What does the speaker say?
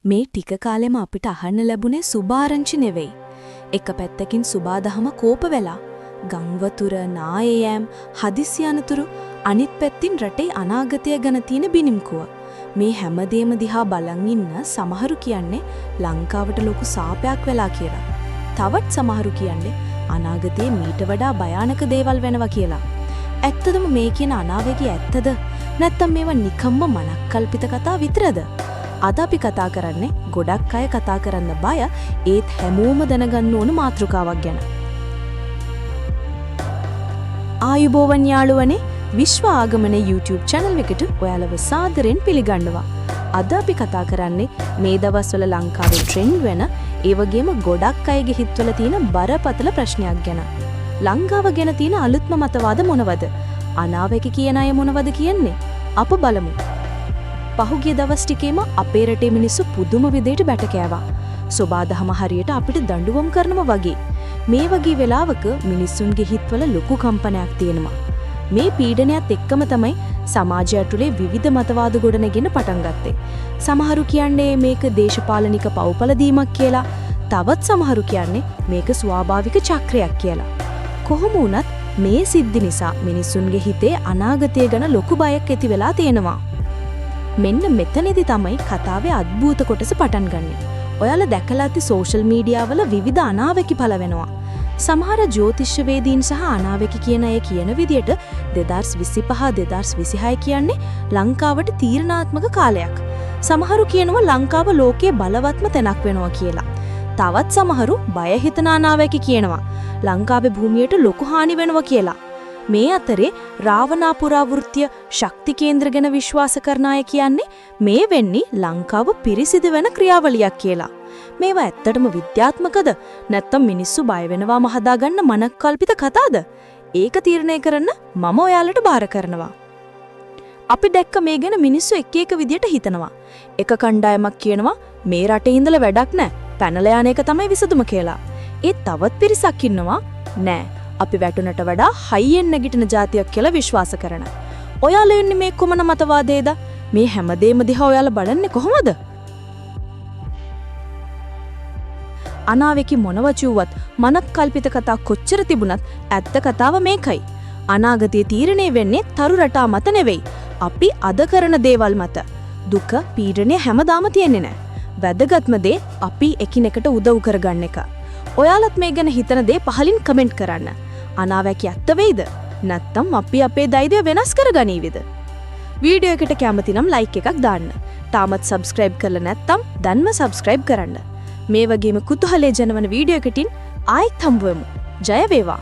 මේ ටික කාලෙම අපිට අහන්න ලැබුණේ සුභාරංචි නෙවෙයි. එක පැත්තකින් සුභාදහම කෝප වෙලා ගංවතුර නායයෑම් හදිසි අනතුරු අනිත් පැත්තින් රටේ අනාගතය ගැන තියෙන බිනිම්කුව. මේ හැමදේම දිහා බලන් ඉන්න සමහරු කියන්නේ ලංකාවට ලොකු සාපයක් වෙලා කියලා. තවත් සමහරු කියන්නේ අනාගතයේ මීට වඩා භයානක දේවල් වෙනවා කියලා. ඇත්තදම මේ කියන අනාවැකි ඇත්තද? නැත්නම් මේවා නිකම්ම මනක්කල්පිත කතා විතරද? අද අපි කතා කරන්නේ ගොඩක් අය කතා කරන්න බය ඒත් හැමෝම දැනගන්න ඕන මාතෘකාවක් ගැන. ආයුබෝවන් යාළුවනේ, විශ්ව ආගමනේ YouTube channel එකට ඔයාලව සාදරයෙන් පිළිගන්නවා. අද අපි කතා කරන්නේ මේ දවස්වල ලංකාවේ ට්‍රෙන්ඩ් වෙන ඒ වගේම ගොඩක් අයගේ හිතවල තියෙන බරපතල ප්‍රශ්නයක් ගැන. ලංකාව ගැන තියෙන අලුත්ම මතවාද මොනවද? අනාවැකි කියන අය මොනවද කියන්නේ? අප බලමු. පහුගිය දවස් ටිකේම අපේ රටේ මිනිස්සු පුදුම විදිහට බැට කෑවා. සෝබාදහම හරියට අපිට දඬුවම් කරනවා වගේ. මේ වගේ වෙලාවක මිනිස්සුන්ගේ හිතවල ලොකු කම්පනයක් තියෙනවා. මේ පීඩනයත් එක්කම තමයි සමාජය ඇතුලේ විවිධ මතවාද ගොඩනගෙන පටන් ගත්තේ. සමහරු කියන්නේ මේක දේශපාලනික පව්පල දීමක් කියලා. තවත් සමහරු කියන්නේ මේක ස්වාභාවික චක්‍රයක් කියලා. කොහොම වුණත් මේ සිද්ධි නිසා මිනිස්සුන්ගේ හිතේ අනාගතය ගැන ලොකු බයක් ඇති වෙලා තියෙනවා. මෙන්න මෙතනදී තමයි කතාවේ අద్భుත කොටස පටන් ගන්නෙ. ඔයාලා දැකලා ඇති සෝෂල් මීඩියා වල විවිධ අනාවැකි පළ වෙනවා. සමහර ජ්‍යොතිෂ්‍යවේදීන් සහ අනාවැකි කියන අය කියන විදිහට 2025-2026 කියන්නේ ලංකාවට තීරණාත්මක කාලයක්. සමහරු කියනවා ලංකාව ලෝකයේ බලවත්ම තැනක් වෙනවා කියලා. තවත් සමහරු බය හිතන අනාවැකි කියනවා ලංකාවේ භූමියට ලොකු හානි වෙනවා කියලා. මේ අතරේ රාවණාපුරා වෘත්තීය ශක්ති කේන්ද්‍ර ගැන විශ්වාස කරන අය කියන්නේ මේ වෙන්නේ ලංකාව පිරිසිදු වෙන ක්‍රියාවලියක් කියලා. මේවා ඇත්තටම විද්‍යාත්මකද නැත්නම් මිනිස්සු බය වෙනවාම හදාගන්න මනක්කල්පිත කතාද? ඒක තීරණය කරන්න මම ඔයාලට බාර කරනවා. අපි දැක්ක මේ ගැන මිනිස්සු එක එක විදියට හිතනවා. එක කණ්ඩායමක් කියනවා මේ රටේ ඉඳලා වැඩක් නැහැ, පැනලා යන එක තමයි විසඳුම කියලා. ඒ තවත් පිරිසක් ඉන්නවා නෑ, අපි වැටුනට වඩා හයියෙන් නැගිටින જાතියක් කියලා විශ්වාස කරන. ඔයාලා ඉන්නේ මේ කොමන මතවාදයේද? මේ හැමදේම දිහා ඔයාලා බලන්නේ කොහොමද? අනාවැකි මොනව චුවත් මනක්කල්පිත කතා කොච්චර තිබුණත් ඇත්ත කතාව මේකයි. අනාගතයේ තීරණය වෙන්නේ තරු රටා මත නෙවෙයි. අපි අද කරන දේවල් මත. දුක, පීඩනය හැමදාම තියෙන්නේ නැහැ. වැදගත්ම දේ අපි එකිනෙකට උදව් කරගන්න එක. ඔයාලත් මේ ගැන හිතන දේ පහලින් කමෙන්ට් කරන්න. අනාවැකි ඇත්ත වෙයිද? නැත්නම් අපි අපේ ධෛර්යය වෙනස් කරගනීවිද? වීඩියෝ එකට කැමති නම් ලයික් එකක් දාන්න. තාමත් සබ්ස්ක්‍රයිබ් කරලා නැත්නම් දැන්ම සබ්ස්ක්‍රයිබ් කරන්න. මේ වගේම කුතුහලයේ ජනවන වීඩියෝ එකකින් ආයෙත් හම්බ වෙමු. ජය වේවා.